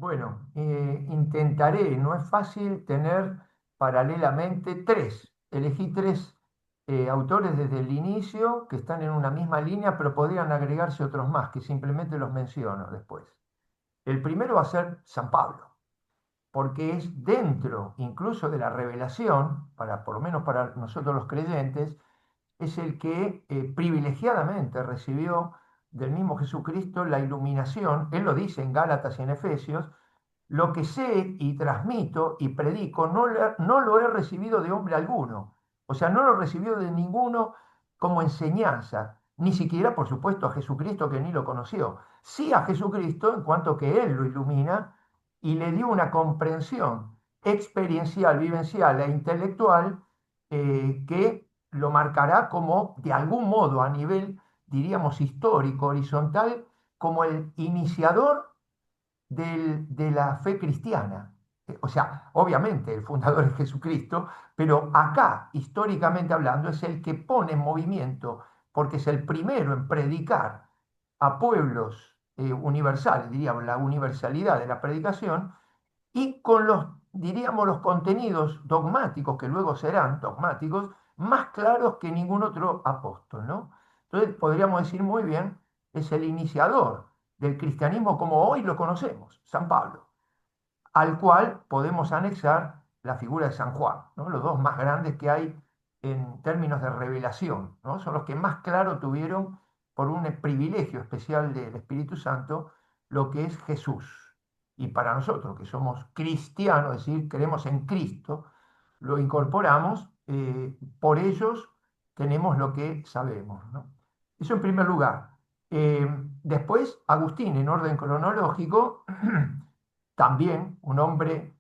Bueno, intentaré, no es fácil tener paralelamente tres. Elegí tres autores desde el inicio que están en una misma línea, pero podrían agregarse otros más que simplemente los menciono después. El primero va a ser San Pablo, porque es dentro incluso de la revelación, por lo menos para nosotros los creyentes, es el que privilegiadamente recibió del mismo Jesucristo la iluminación. Él lo dice en Gálatas y en Efesios: lo que sé y transmito y predico no lo he recibido de hombre alguno. O sea, no lo recibió de ninguno como enseñanza, ni siquiera, por supuesto, a Jesucristo, que ni lo conoció. Sí a Jesucristo en cuanto que Él lo ilumina y le dio una comprensión experiencial, vivencial e intelectual, que lo marcará como, de algún modo, a nivel, diríamos, histórico, horizontal, como el iniciador de la fe cristiana. O sea, obviamente el fundador es Jesucristo, pero acá, históricamente hablando, es el que pone en movimiento, porque es el primero en predicar a pueblos universales, diríamos, la universalidad de la predicación, y con los, diríamos, los contenidos dogmáticos, que luego serán dogmáticos, más claros que ningún otro apóstol, ¿no? Entonces, podríamos decir muy bien, es el iniciador del cristianismo como hoy lo conocemos, San Pablo, al cual podemos anexar la figura de San Juan, ¿no? Los dos más grandes que hay en términos de revelación, ¿no? Son los que más claro tuvieron, por un privilegio especial del Espíritu Santo, lo que es Jesús. Y para nosotros, que somos cristianos, es decir, creemos en Cristo, lo incorporamos, por ellos tenemos lo que sabemos, ¿no? Eso en primer lugar. Eh, Después, Agustín, en orden cronológico, también un hombre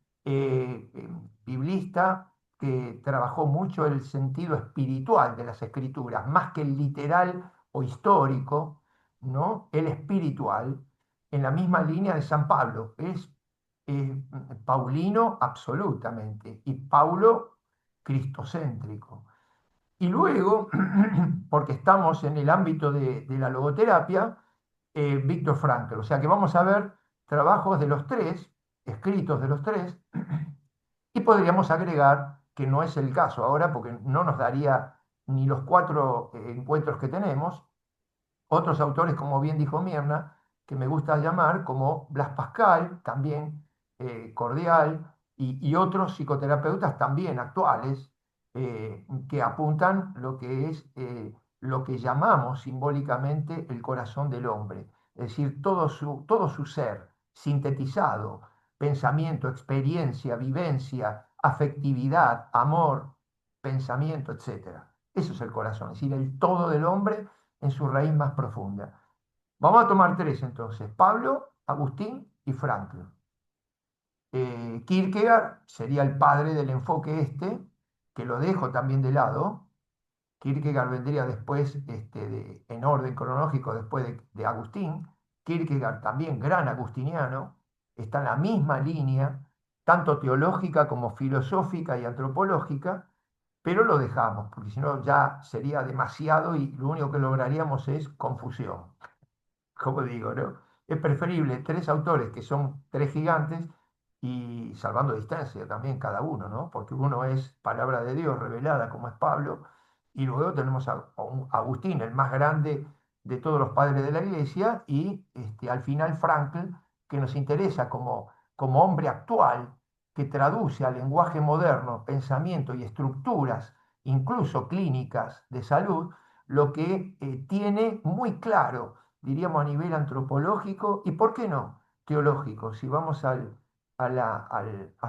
biblista que trabajó mucho el sentido espiritual de las escrituras, más que el literal o histórico, ¿no? El espiritual, en la misma línea de San Pablo. Es eh, paulino absolutamente, y Paulo cristocéntrico. Y luego, porque estamos en el ámbito de la logoterapia, Víctor Frankl. O sea que vamos a ver trabajos de los tres, escritos de los tres, y podríamos agregar, que no es el caso ahora, porque no nos daría ni los cuatro encuentros que tenemos, otros autores, como bien dijo Mirna, que me gusta llamar, como Blas Pascal, también cordial, y otros psicoterapeutas también actuales, que apuntan lo que es lo que llamamos simbólicamente el corazón del hombre, es decir, todo su ser sintetizado: pensamiento, experiencia, vivencia, afectividad, amor, pensamiento, etcétera. Eso es el corazón, es decir, el todo del hombre en su raíz más profunda. Vamos a tomar tres entonces: Pablo, Agustín y Franklin. Kierkegaard sería el padre del enfoque este, que lo dejo también de lado. Kierkegaard vendría después, en orden cronológico, después de Agustín. Kierkegaard también gran agustiniano, está en la misma línea, tanto teológica como filosófica y antropológica, pero lo dejamos, porque si no ya sería demasiado y lo único que lograríamos es confusión, como digo, ¿no? Es preferible tres autores que son tres gigantes, y salvando distancia también cada uno, ¿no? Porque uno es palabra de Dios revelada, como es Pablo, y luego tenemos a un Agustín, el más grande de todos los padres de la iglesia, y al final Frankl, que nos interesa como hombre actual, que traduce al lenguaje moderno pensamiento y estructuras, incluso clínicas de salud, lo que tiene muy claro, diríamos, a nivel antropológico y, ¿por qué no?, teológico. Si vamos a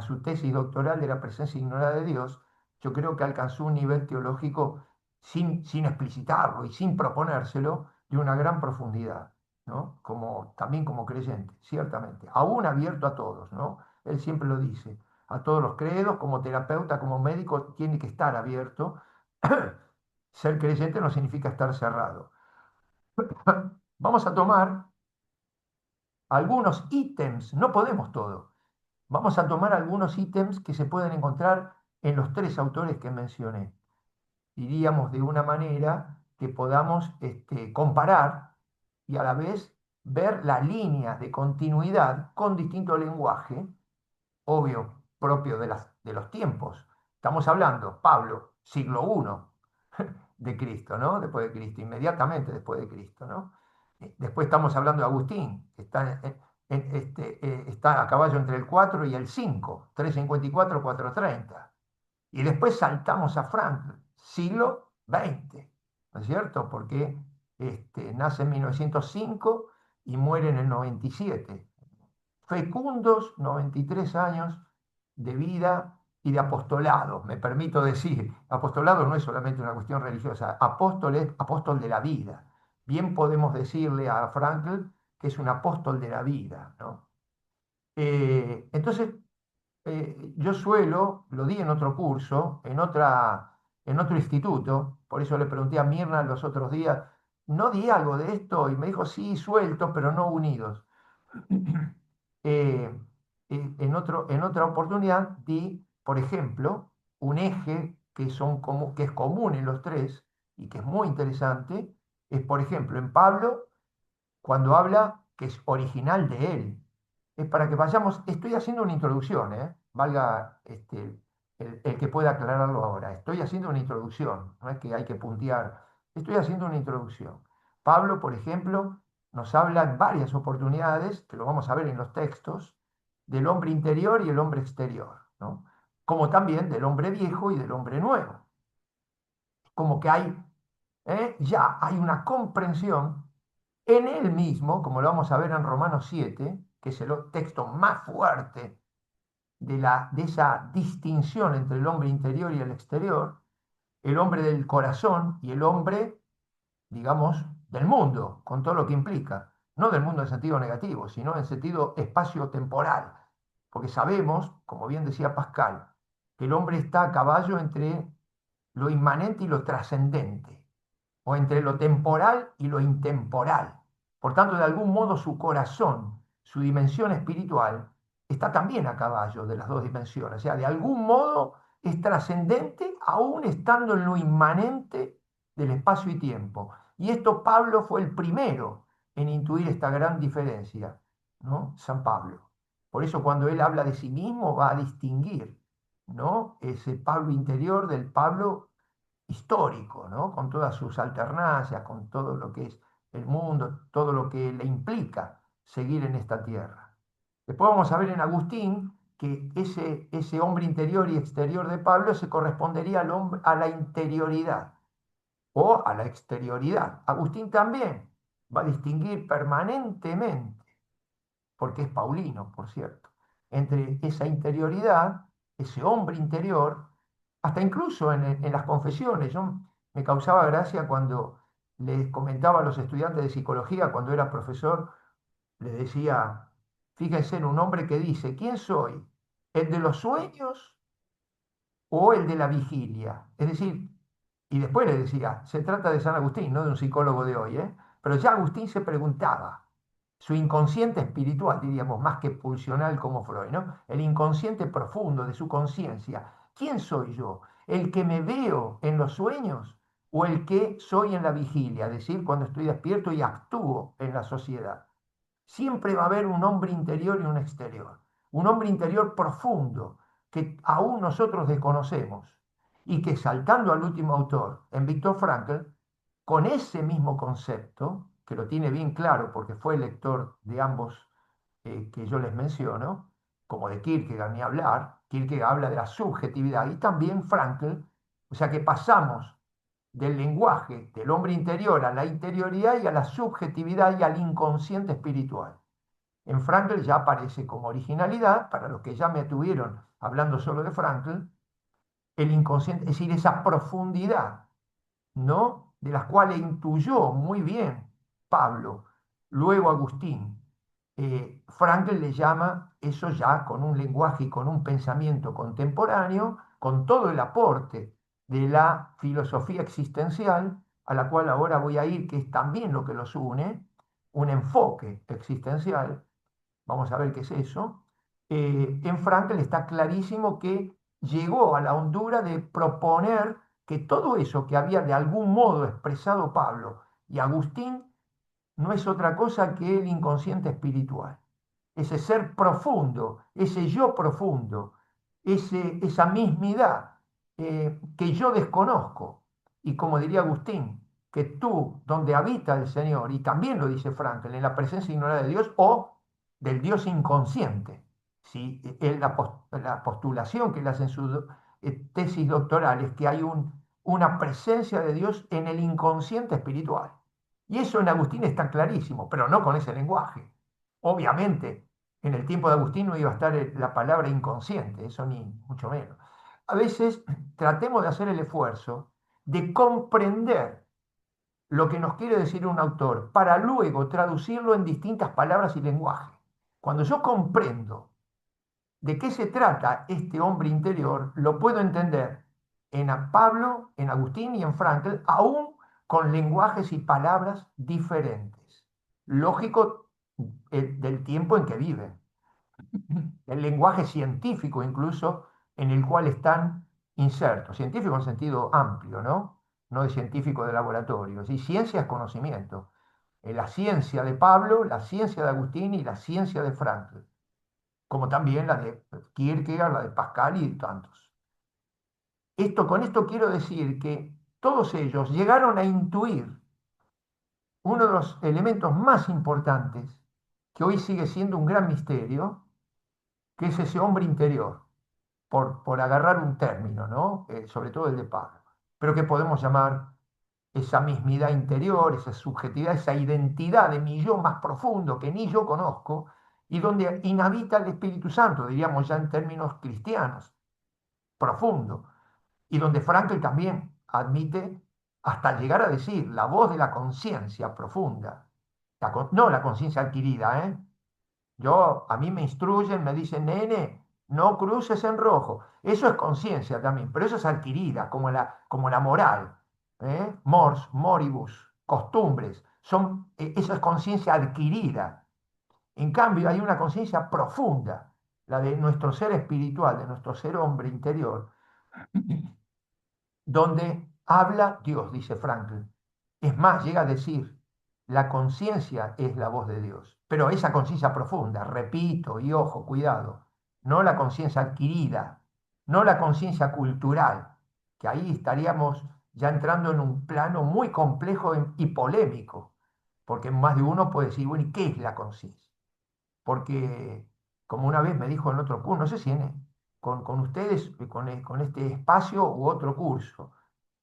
su tesis doctoral de la presencia ignorada de Dios, yo creo que alcanzó un nivel teológico sin explicitarlo y sin proponérselo, de una gran profundidad, ¿no? También como creyente, ciertamente, aún abierto a todos, ¿no? Él siempre lo dice: a todos los credos, como terapeuta, como médico, tiene que estar abierto. Ser creyente no significa estar cerrado. Vamos a tomar algunos ítems, no podemos todo. Vamos a tomar algunos ítems que se pueden encontrar en los tres autores que mencioné. Diríamos de una manera que podamos comparar y a la vez ver las líneas de continuidad con distinto lenguaje, obvio, propio de los tiempos. Estamos hablando, Pablo, siglo I de Cristo, ¿no? Después de Cristo, inmediatamente después de Cristo, ¿no? Después estamos hablando de Agustín, que está a caballo entre el 4 y el 5, 354, 430. Y después saltamos a Frankl, siglo XX, ¿no es cierto? Porque nace en 1905 y muere en el 97. Fecundos 93 años de vida y de apostolado, me permito decir. Apostolado no es solamente una cuestión religiosa, apóstol es apóstol de la vida. Bien podemos decirle a Frankl que es un apóstol de la vida, ¿no? Entonces, yo suelo, lo di en otro curso, en otro instituto, por eso le pregunté a Mirna los otros días, ¿no di algo de esto? Y me dijo, sí, sueltos, pero no unidos. Eh, en otra oportunidad di, por ejemplo, un eje que es común en los tres y que es muy interesante, es, por ejemplo, en Pablo, cuando habla que es original de él. Es para que vayamos, estoy haciendo una introducción, valga el que pueda aclararlo ahora. Estoy haciendo una introducción, no es que hay que puntear, estoy haciendo una introducción. Pablo, por ejemplo, nos habla en varias oportunidades, que lo vamos a ver en los textos, del hombre interior y el hombre exterior, ¿no? Como también del hombre viejo y del hombre nuevo. Como que ya hay una comprensión en él mismo, como lo vamos a ver en Romanos 7, que es el texto más fuerte de esa distinción entre el hombre interior y el exterior, el hombre del corazón y el hombre, digamos, del mundo, con todo lo que implica. No del mundo en sentido negativo, sino en sentido espacio-temporal. Porque sabemos, como bien decía Pascal, que el hombre está a caballo entre lo inmanente y lo trascendente, o entre lo temporal y lo intemporal. Por tanto, de algún modo su corazón, su dimensión espiritual, está también a caballo de las dos dimensiones. O sea, de algún modo es trascendente aún estando en lo inmanente del espacio y tiempo. Y esto Pablo fue el primero en intuir esta gran diferencia, ¿no? San Pablo. Por eso cuando él habla de sí mismo va a distinguir, ¿no? Ese Pablo interior del Pablo histórico, ¿no? Con todas sus alternancias, con todo lo que es el mundo, todo lo que le implica seguir en esta tierra. Después vamos a ver en Agustín que ese hombre interior y exterior de Pablo se correspondería al hombre, a la interioridad o a la exterioridad. Agustín también va a distinguir permanentemente, porque es paulino, por cierto, entre esa interioridad, ese hombre interior, hasta incluso en las confesiones. Yo me causaba gracia cuando les comentaba a los estudiantes de psicología, cuando era profesor, les decía, fíjense en un hombre que dice, ¿quién soy? ¿El de los sueños o el de la vigilia? Es decir, y después le decía, se trata de San Agustín, no de un psicólogo de hoy, ¿eh? Pero ya Agustín se preguntaba, su inconsciente espiritual, diríamos, más que pulsional como Freud, ¿no? El inconsciente profundo de su conciencia. ¿Quién soy yo? ¿El que me veo en los sueños o el que soy en la vigilia? Es decir, cuando estoy despierto y actúo en la sociedad. Siempre va a haber un hombre interior y un exterior. Un hombre interior profundo que aún nosotros desconocemos y que saltando al último autor, en Viktor Frankl, con ese mismo concepto, que lo tiene bien claro porque fue lector de ambos que yo les menciono, como de Kierkegaard ni hablar, Kierkegaard habla de la subjetividad y también Frankl, o sea que pasamos del lenguaje del hombre interior a la interioridad y a la subjetividad y al inconsciente espiritual. En Frankl ya aparece como originalidad, para los que ya me tuvieron hablando solo de Frankl, el inconsciente, es decir, esa profundidad, ¿no? De las cuales intuyó muy bien Pablo, luego Agustín. Frankl le llama eso ya con un lenguaje y con un pensamiento contemporáneo, con todo el aporte de la filosofía existencial, a la cual ahora voy a ir, que es también lo que los une, un enfoque existencial. Vamos a ver qué es eso. En Frankl está clarísimo que llegó a la hondura de proponer que todo eso que había de algún modo expresado Pablo y Agustín no es otra cosa que el inconsciente espiritual, ese ser profundo, ese yo profundo, esa mismidad que yo desconozco. Y como diría Agustín, que tú, donde habita el Señor, y también lo dice Frankl, en la presencia ignorada de Dios o del Dios inconsciente. ¿Sí? La postulación que él hace en su tesis doctoral es que hay una presencia de Dios en el inconsciente espiritual. Y eso en Agustín está clarísimo, pero no con ese lenguaje. Obviamente, en el tiempo de Agustín no iba a estar la palabra inconsciente, eso ni mucho menos. A veces tratemos de hacer el esfuerzo de comprender lo que nos quiere decir un autor para luego traducirlo en distintas palabras y lenguaje. Cuando yo comprendo de qué se trata este hombre interior, lo puedo entender en Pablo, en Agustín y en Frankl, aún con lenguajes y palabras diferentes. Lógico del tiempo en que viven. El lenguaje científico incluso en el cual están insertos. Científico en sentido amplio, ¿no? No de científico de laboratorio. Y ciencia es conocimiento. La ciencia de Pablo, la ciencia de Agustín y la ciencia de Frankl, como también la de Kierkegaard, la de Pascal y tantos. Con esto quiero decir que todos ellos llegaron a intuir uno de los elementos más importantes, que hoy sigue siendo un gran misterio, que es ese hombre interior, por agarrar un término, ¿no? Sobre todo el de Pablo, pero que podemos llamar esa mismidad interior, esa subjetividad, esa identidad de mi yo más profundo que ni yo conozco, y donde inhabita el Espíritu Santo, diríamos ya en términos cristianos, profundo, y donde Frankl también admite hasta llegar a decir la voz de la conciencia profunda, no la conciencia adquirida, ¿eh? A mí me instruyen, me dicen, nene, no cruces en rojo. Eso es conciencia también, pero eso es adquirida, como la moral. Mors, moribus, costumbres. Eso es conciencia adquirida. En cambio, hay una conciencia profunda, la de nuestro ser espiritual, de nuestro ser hombre interior, donde habla Dios, dice Franklin. Es más, llega a decir, la conciencia es la voz de Dios, pero esa conciencia profunda, repito, y ojo, cuidado, no la conciencia adquirida, no la conciencia cultural, que ahí estaríamos ya entrando en un plano muy complejo y polémico, porque más de uno puede decir, bueno, ¿y qué es la conciencia? Porque, como una vez me dijo en otro curso, no sé si con ustedes, con este espacio u otro curso,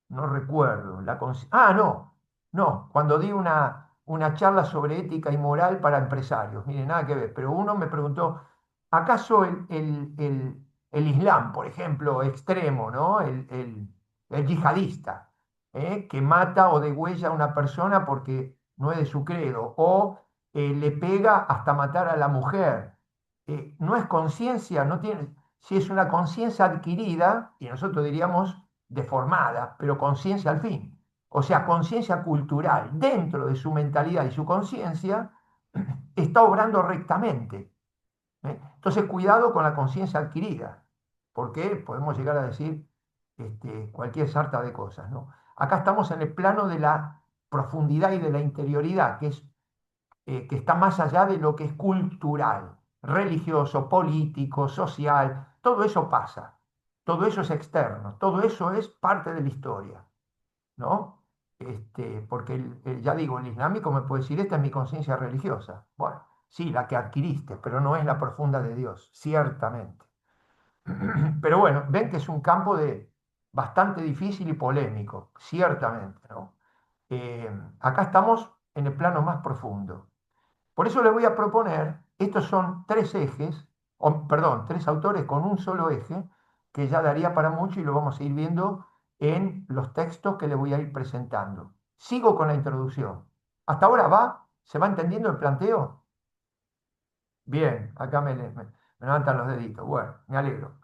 no recuerdo. No, cuando di una charla sobre ética y moral para empresarios, mire, nada que ver, pero uno me preguntó, ¿acaso el Islam, por ejemplo, extremo, ¿no? El yihadista, que mata o degüella a una persona porque no es de su credo, o le pega hasta matar a la mujer, no es conciencia, no tiene, si es una conciencia adquirida, y nosotros diríamos deformada, pero conciencia al fin. O sea, conciencia cultural, dentro de su mentalidad y su conciencia, está obrando rectamente. Entonces, cuidado con la conciencia adquirida, porque podemos llegar a decir cualquier sarta de cosas, ¿no? Acá estamos en el plano de la profundidad y de la interioridad, que está más allá de lo que es cultural, religioso, político, social, todo eso pasa, todo eso es externo, todo eso es parte de la historia, ¿no? Porque ya digo, el islámico me puede decir, esta es mi conciencia religiosa. Bueno, sí, la que adquiriste, pero no es la profunda de Dios, ciertamente. Pero bueno, ven que es un campo bastante difícil y polémico, ciertamente, ¿no? Acá estamos en el plano más profundo. Por eso les voy a proponer, estos son tres ejes, perdón, tres autores con un solo eje, que ya daría para mucho y lo vamos a ir viendo en los textos que les voy a ir presentando. Sigo con la introducción. ¿Hasta ahora va? ¿Se va entendiendo el planteo? Bien, acá me levantan los deditos. Bueno, me alegro.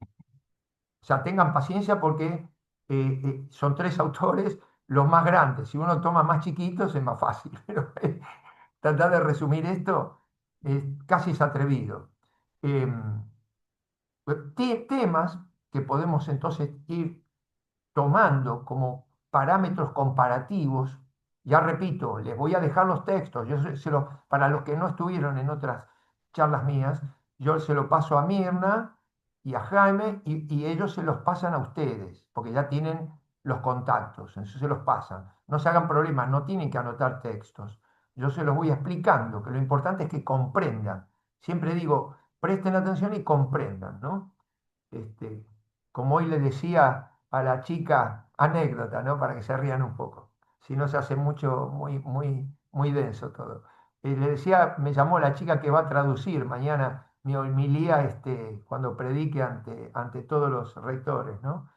O sea, tengan paciencia porque son tres autores los más grandes. Si uno toma más chiquitos es más fácil, pero tratar de resumir esto casi es atrevido. Em, Temas que podemos entonces ir tomando como parámetros comparativos Ya repito, les voy a dejar los textos. Para los que no estuvieron en otras charlas mías, yo se lo paso a Mirna y a Jaime y ellos se los pasan a ustedes, porque ya tienen los contactos, entonces se los pasan. No se hagan problemas, no tienen que anotar textos. Yo se los voy explicando, que lo importante es que comprendan. Siempre digo, presten atención y comprendan, ¿no? Este, como hoy le decía a la chica, anécdota, ¿no? Para que se rían un poco. Si no se hace mucho, muy denso todo. Le decía, me llamó la chica que va a traducir mañana mi homilía, cuando predique ante todos los rectores, ¿no?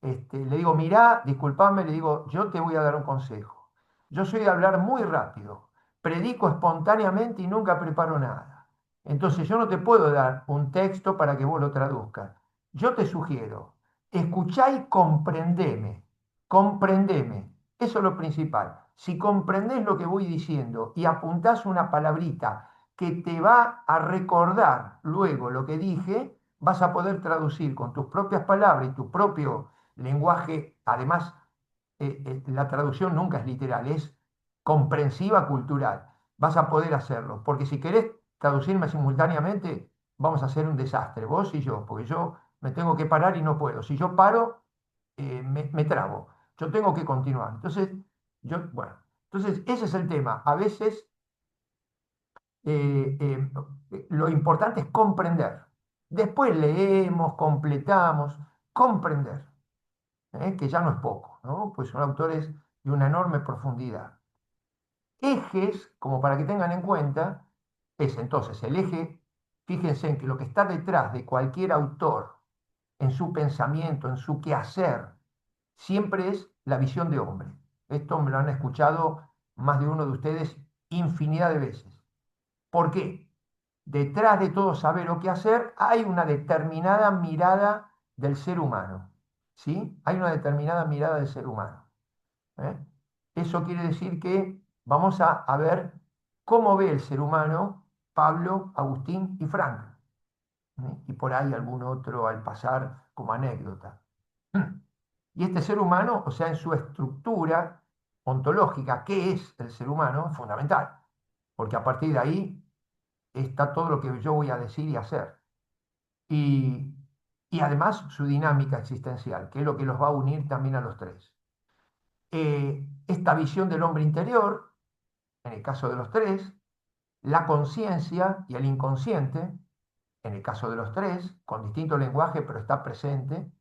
Le digo, mirá, disculpame, le digo, yo te voy a dar un consejo. Yo soy de hablar muy rápido, predico espontáneamente y nunca preparo nada. Entonces yo no te puedo dar un texto para que vos lo traduzcas. Yo te sugiero, escuchá y comprendeme, comprendeme. Eso es lo principal. Si comprendés lo que voy diciendo y apuntás una palabrita que te va a recordar luego lo que dije, vas a poder traducir con tus propias palabras y tu propio lenguaje. Además, la traducción nunca es literal, es comprensiva cultural. Vas a poder hacerlo, porque si querés traducirme simultáneamente, vamos a hacer un desastre, vos y yo, porque yo me tengo que parar y no puedo. Si yo paro, me trabo. Yo tengo que continuar. Bueno, entonces ese es el tema. A veces eh, lo importante es comprender. Después leemos, completamos, comprender, que ya no es poco, ¿no? Pues son autores de una enorme profundidad. Ejes, como para que tengan en cuenta, es entonces el eje, fíjense en que lo que está detrás de cualquier autor, en su pensamiento, en su quehacer, siempre es la visión de hombre. Esto me lo han escuchado más de uno de ustedes infinidad de veces. ¿Por qué? Detrás de todo saber o qué hacer hay una determinada mirada del ser humano. ¿Sí? Hay una determinada mirada del ser humano. ¿Eh? Eso quiere decir que vamos a ver cómo ve el ser humano Pablo, Agustín y Frank. Y por ahí algún otro al pasar como anécdota. Y este ser humano, o sea, en su estructura ontológica, ¿qué es el ser humano? Es fundamental, porque a partir de ahí está todo lo que yo voy a decir y hacer. Y, y además su dinámica existencial, que es lo que los va a unir también a los tres. Esta visión del hombre interior, en el caso de los tres, la conciencia y el inconsciente, en el caso de los tres, con distinto lenguaje, pero está presente,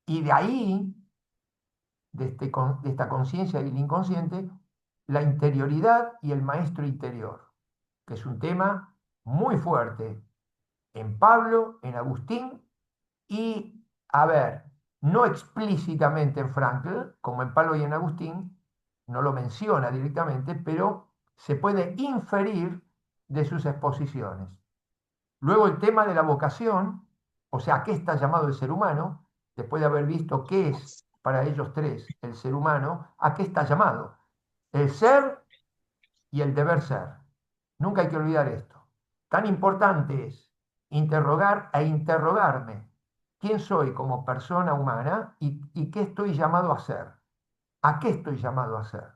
y de ahí, de esta conciencia y el inconsciente, la interioridad y el maestro interior, que es un tema muy fuerte en Pablo, en Agustín y, a ver, no explícitamente en Frankl, como en Pablo y en Agustín, no lo menciona directamente, pero se puede inferir de sus exposiciones. Luego el tema de la vocación, o sea, ¿a qué está llamado el ser humano? Después de haber visto qué es para ellos tres el ser humano, ¿a qué está llamado? El ser y el deber ser. Nunca hay que olvidar esto. Tan importante es interrogar e interrogarme quién soy como persona humana y qué estoy llamado a ser. ¿A qué estoy llamado a ser?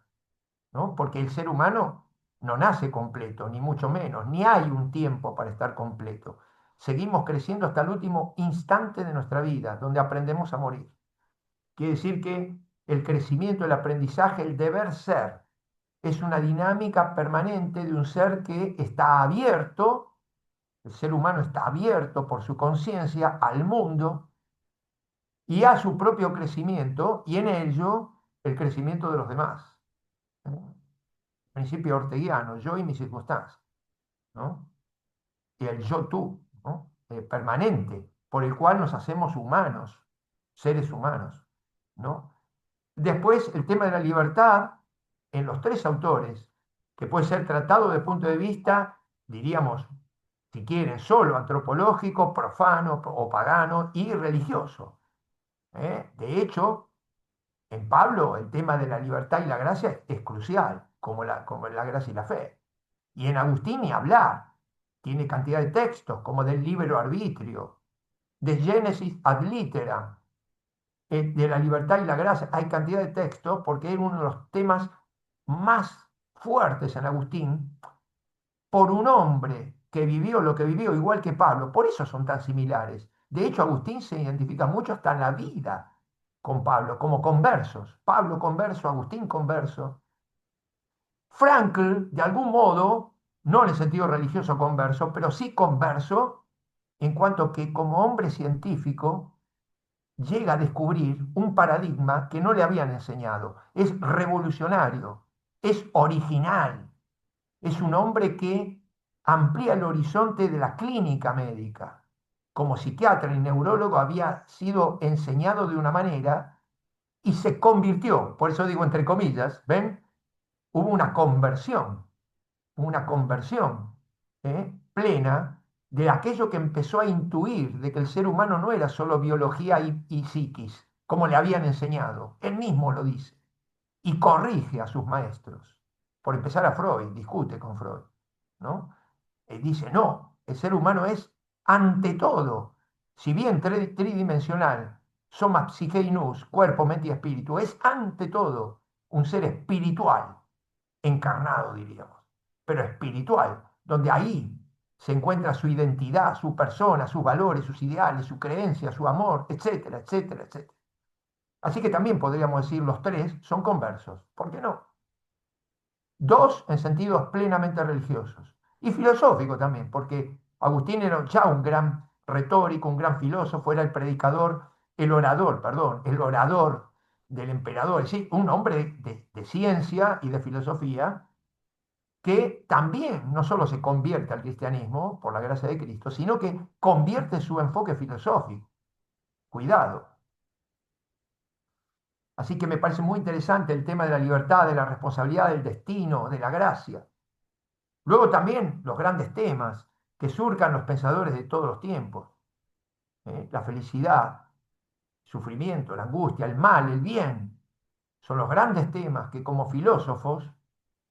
¿No? Porque el ser humano no nace completo, ni mucho menos, ni hay un tiempo para estar completo. Seguimos creciendo hasta el último instante de nuestra vida, donde aprendemos a morir. Quiere decir que el crecimiento, el aprendizaje, el deber ser, es una dinámica permanente de un ser que está abierto, el ser humano está abierto por su conciencia al mundo y a su propio crecimiento y en ello el crecimiento de los demás. ¿Eh? Principio orteguiano, yo y mis circunstancias, ¿no? Y el yo-tú, ¿no? Permanente, por el cual nos hacemos humanos, seres humanos, ¿no? Después, el tema de la libertad en los tres autores, que puede ser tratado desde el punto de vista, diríamos, si quieren, solo antropológico, profano o pagano y religioso. De hecho, en Pablo el tema de la libertad y la gracia es crucial, como la gracia y la fe. Y en Agustín ni hablar. Tiene cantidad de textos, como del libero arbitrio, de Génesis ad litera, de la libertad y la gracia, hay cantidad de textos porque es uno de los temas más fuertes en Agustín, por un hombre que vivió lo que vivió igual que Pablo, por eso son tan similares. De hecho, Agustín se identifica mucho hasta en la vida con Pablo, como conversos. Pablo converso, Agustín converso. Frankl, de algún modo, no en el sentido religioso converso, pero sí converso en cuanto que como hombre científico llega a descubrir un paradigma que no le habían enseñado. Es revolucionario, es original, es un hombre que amplía el horizonte de la clínica médica. Como psiquiatra y neurólogo había sido enseñado de una manera y se convirtió, por eso digo entre comillas, ¿ven? Hubo una conversión plena de aquello que empezó a intuir de que el ser humano no era solo biología y psiquis, como le habían enseñado. Él mismo lo dice y corrige a sus maestros. Por empezar a Freud, discute con Freud, ¿no? Dice, no, el ser humano es ante todo, si bien tridimensional, soma psique y nous, cuerpo, mente y espíritu, es ante todo un ser espiritual, encarnado diríamos, pero espiritual, donde ahí se encuentra su identidad, su persona, sus valores, sus ideales, su creencia, su amor, etcétera, etcétera, etcétera. Así que también podríamos decir los tres son conversos, ¿por qué no? Dos en sentidos plenamente religiosos y filosófico también, porque Agustín era ya un gran retórico, un gran filósofo, era el predicador, el orador, perdón, el orador del emperador, es decir, un hombre de ciencia y de filosofía que también no solo se convierte al cristianismo por la gracia de Cristo, sino que convierte su enfoque filosófico. Cuidado. Así que me parece muy interesante el tema de la libertad, de la responsabilidad, del destino, de la gracia. Luego también los grandes temas que surcan los pensadores de todos los tiempos. La felicidad, el sufrimiento, la angustia, el mal, el bien. Son los grandes temas que como filósofos,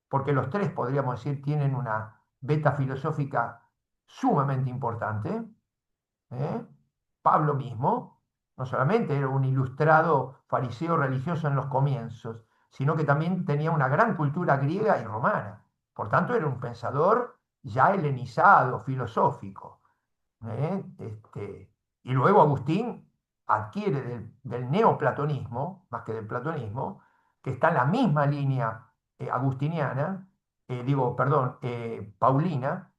porque los tres podríamos decir tienen una beta filosófica sumamente importante, ¿eh? Pablo mismo, no solamente era un ilustrado fariseo religioso en los comienzos, sino que también tenía una gran cultura griega y romana. Por tanto, era un pensador ya helenizado, filosófico. Y luego Agustín adquiere del neoplatonismo, más que del platonismo, que está en la misma línea agustiniana, perdón, paulina,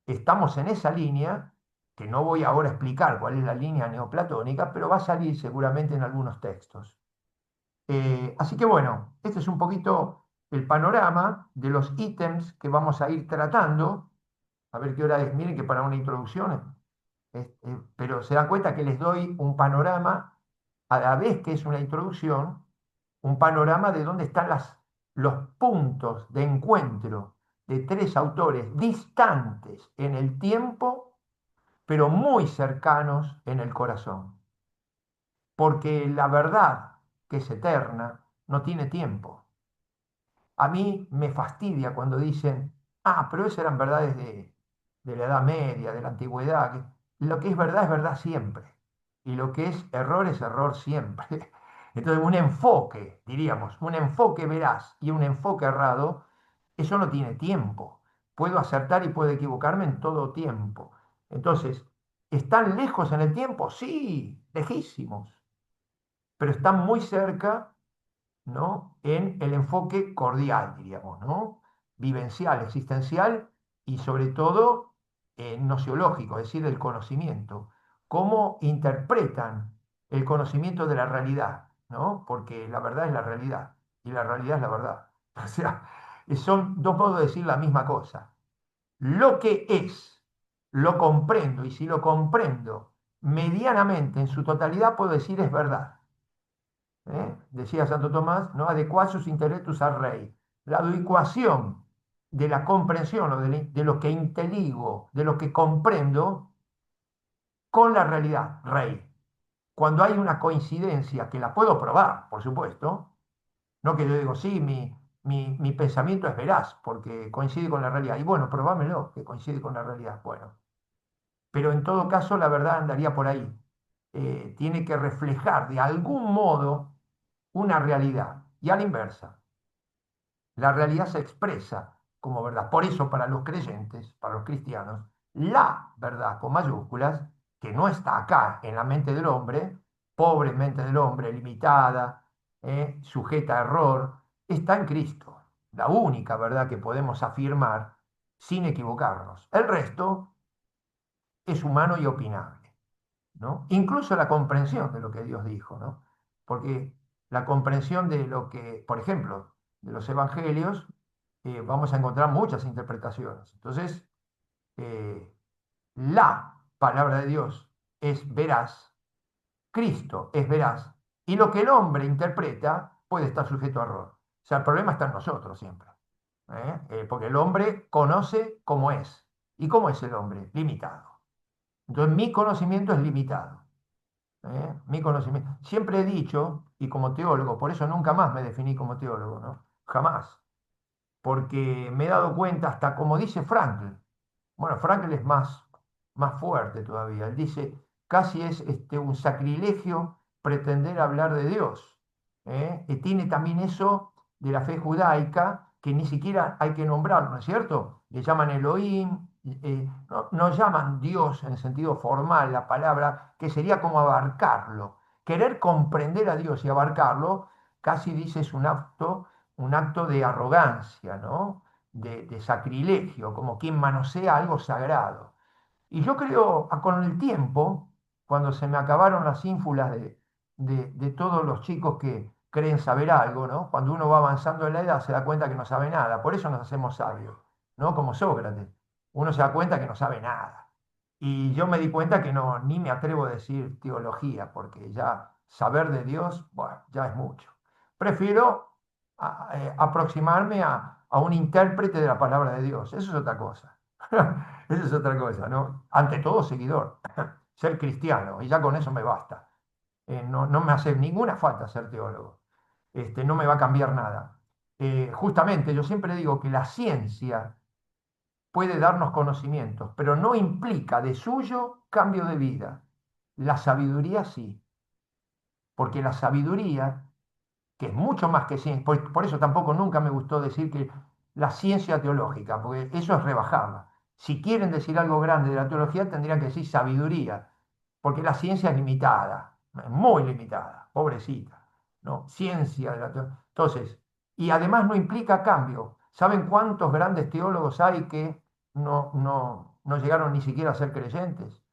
estamos en esa línea, que no voy ahora a explicar cuál es la línea neoplatónica, pero va a salir seguramente en algunos textos. Así que bueno, este es un poquito el panorama de los ítems que vamos a ir tratando. A ver qué hora es. Miren que para una introducción, pero se dan cuenta que les doy un panorama, a la vez que es una introducción, un panorama de dónde están los puntos de encuentro de tres autores distantes en el tiempo, pero muy cercanos en el corazón. Porque la verdad, que es eterna, no tiene tiempo. A mí me fastidia cuando dicen, pero esas eran verdades de la Edad Media, de la Antigüedad. Lo que es verdad siempre. Y lo que es error siempre. Entonces, un enfoque, diríamos, un enfoque veraz y un enfoque errado, eso no tiene tiempo. Puedo acertar y puedo equivocarme en todo tiempo. Entonces, ¿están lejos en el tiempo? Sí, lejísimos, pero están muy cerca, ¿no? En el enfoque cordial, diríamos, ¿no? Vivencial, existencial y sobre todo nociológico, es decir, el conocimiento. Cómo interpretan el conocimiento de la realidad, ¿no? Porque la verdad es la realidad y la realidad es la verdad. O sea, son dos modos de decir la misma cosa. Lo que es, lo comprendo y si lo comprendo medianamente en su totalidad puedo decir es verdad. Decía Santo Tomás, ¿no? Adequatus intellectus al rey. La adecuación de la comprensión o de lo que inteligo, de lo que comprendo con la realidad, rey. Cuando hay una coincidencia, que la puedo probar, por supuesto, no que yo digo, sí, mi pensamiento es veraz porque coincide con la realidad. Y bueno, probámelo, que coincide con la realidad. Bueno, pero en todo caso la verdad andaría por ahí. tiene que reflejar de algún modo una realidad. Y a la inversa, la realidad se expresa como verdad. Por eso para los creyentes, para los cristianos, la verdad con mayúsculas, que no está acá en la mente del hombre, pobre mente del hombre, limitada, sujeta a error, está en Cristo. La única verdad que podemos afirmar sin equivocarnos. El resto es humano y opinable, ¿no? Incluso la comprensión de lo que Dios dijo, ¿no? Porque la comprensión de lo que, por ejemplo, de los evangelios, vamos a encontrar muchas interpretaciones. Entonces, eh, la palabra de Dios es veraz, Cristo es veraz, y lo que el hombre interpreta puede estar sujeto a error. O sea, el problema está en nosotros siempre, porque el hombre conoce cómo es. ¿Y cómo es el hombre? Limitado. Entonces, mi conocimiento es limitado. Mi conocimiento. Siempre he dicho, y como teólogo, por eso nunca más me definí como teólogo, ¿no? Jamás. Porque me he dado cuenta, hasta como dice Frankl, bueno, Frankl es más fuerte todavía. Él dice, casi es un sacrilegio pretender hablar de Dios. Y tiene también eso de la fe judaica, que ni siquiera hay que nombrarlo, ¿no es cierto? Le llaman Elohim, no llaman Dios en sentido formal la palabra, que sería como abarcarlo. Querer comprender a Dios y abarcarlo, casi dice es un acto de arrogancia, ¿no? De sacrilegio, como quien manosea algo sagrado. Y yo creo, con el tiempo, cuando se me acabaron las ínfulas de todos los chicos que creen saber algo, ¿no? Cuando uno va avanzando en la edad se da cuenta que no sabe nada, por eso nos hacemos sabios, ¿no? Como Sócrates, uno se da cuenta que no sabe nada. Y yo me di cuenta que no, ni me atrevo a decir teología, porque ya saber de Dios, bueno, ya es mucho. Prefiero aproximarme a un intérprete de la palabra de Dios, eso es otra cosa. Eso es otra cosa, ¿no? Ante todo, seguidor, ser cristiano, y ya con eso me basta. No me hace ninguna falta ser teólogo. No me va a cambiar nada. Justamente, yo siempre digo que la ciencia puede darnos conocimientos, pero no implica de suyo cambio de vida. La sabiduría sí, porque la sabiduría, que es mucho más que ciencia, por eso tampoco nunca me gustó decir que la ciencia teológica, porque eso es rebajarla. Si quieren decir algo grande de la teología, tendrían que decir sabiduría, porque la ciencia es limitada, muy limitada, pobrecita, ¿no? Ciencia de la teología. Entonces, y además no implica cambio. ¿Saben cuántos grandes teólogos hay que no llegaron ni siquiera a ser creyentes?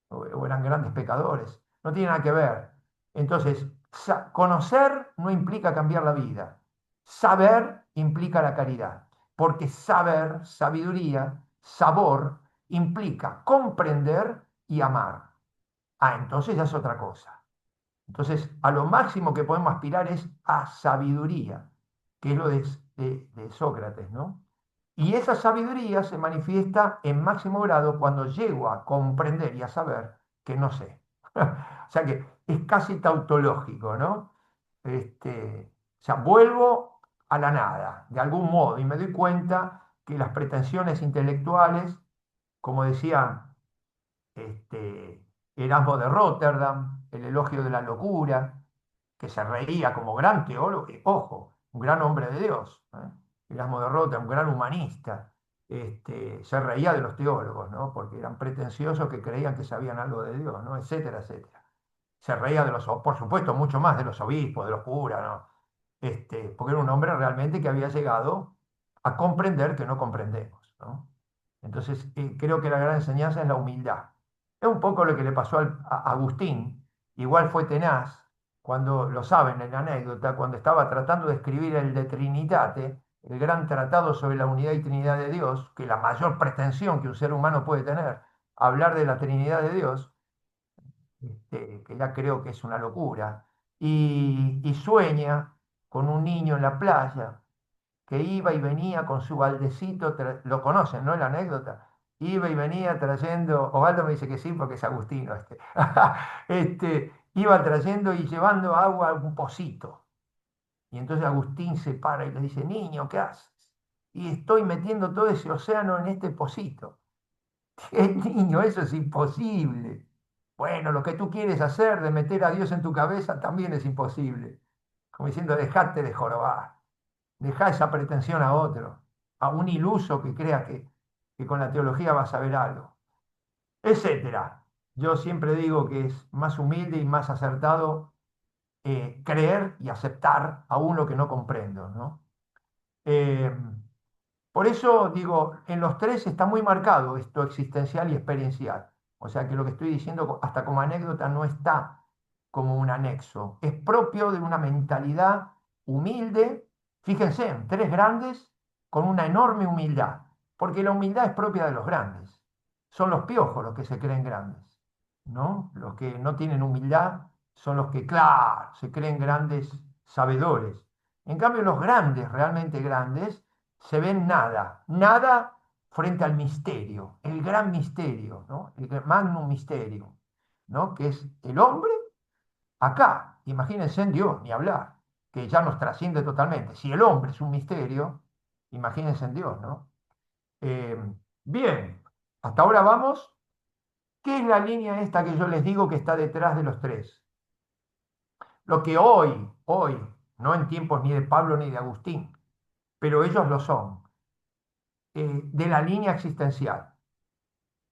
O eran grandes pecadores. No tiene nada que ver. Entonces, conocer no implica cambiar la vida. Saber implica la caridad. Porque saber, sabiduría, sabor, implica comprender y amar. Entonces ya es otra cosa. Entonces, a lo máximo que podemos aspirar es a sabiduría, que es lo de Sócrates, ¿no? Y esa sabiduría se manifiesta en máximo grado cuando llego a comprender y a saber que no sé. O sea que es casi tautológico, ¿no? O sea, vuelvo a la nada, de algún modo, y me doy cuenta que las pretensiones intelectuales, como decía Erasmo de Rotterdam, el elogio de la locura, que se reía como gran teólogo, ojo, un gran hombre de Dios, Erasmo de Rotterdam, un gran humanista, se reía de los teólogos, ¿no? Porque eran pretenciosos que creían que sabían algo de Dios, ¿no? Etcétera, etcétera. Se reía de los, por supuesto, mucho más de los obispos, de los curas, ¿no? Porque era un hombre realmente que había llegado a comprender que no comprendemos, ¿no? Entonces, creo que la gran enseñanza es la humildad. Es un poco lo que le pasó a Agustín. Igual fue tenaz, cuando, lo saben en la anécdota, cuando estaba tratando de escribir el De Trinitate, el gran tratado sobre la unidad y Trinidad de Dios, que la mayor pretensión que un ser humano puede tener, hablar de la Trinidad de Dios, que ya creo que es una locura, y sueña con un niño en la playa que iba y venía con su baldecito, lo conocen, ¿no? La anécdota. Iba y venía trayendo, Osvaldo me dice que sí, porque es agustino iba trayendo y llevando agua a un pocito. Y entonces Agustín se para y le dice, niño, ¿qué haces? Y estoy metiendo todo ese océano en este pocito. ¿Qué niño? Eso es imposible. Bueno, lo que tú quieres hacer de meter a Dios en tu cabeza también es imposible. Como diciendo, dejate de jorobar, dejá esa pretensión a otro, a un iluso que crea que con la teología vas a ver algo, etcétera. Yo siempre digo que es más humilde y más acertado creer y aceptar aún lo que no comprendo, ¿no? Eh, por eso digo, en los tres está muy marcado esto existencial y experiencial. O sea que lo que estoy diciendo hasta como anécdota no está como un anexo. Es propio de una mentalidad humilde. Fíjense, tres grandes con una enorme humildad. Porque la humildad es propia de los grandes. Son los piojos los que se creen grandes, ¿no? Los que no tienen humildad son los que, claro, se creen grandes sabedores. En cambio, los grandes, realmente grandes, se ven nada, nada frente al misterio, el gran misterio, ¿no? El magnum misterio, ¿no? Que es el hombre acá. Imagínense en Dios, ni hablar, que ya nos trasciende totalmente. Si el hombre es un misterio, imagínense en Dios, ¿no? Eh, bien, hasta ahora vamos. ¿Qué es la línea esta que yo les digo que está detrás de los tres? Lo que hoy, no en tiempos ni de Pablo ni de Agustín, pero ellos lo son, de la línea existencial.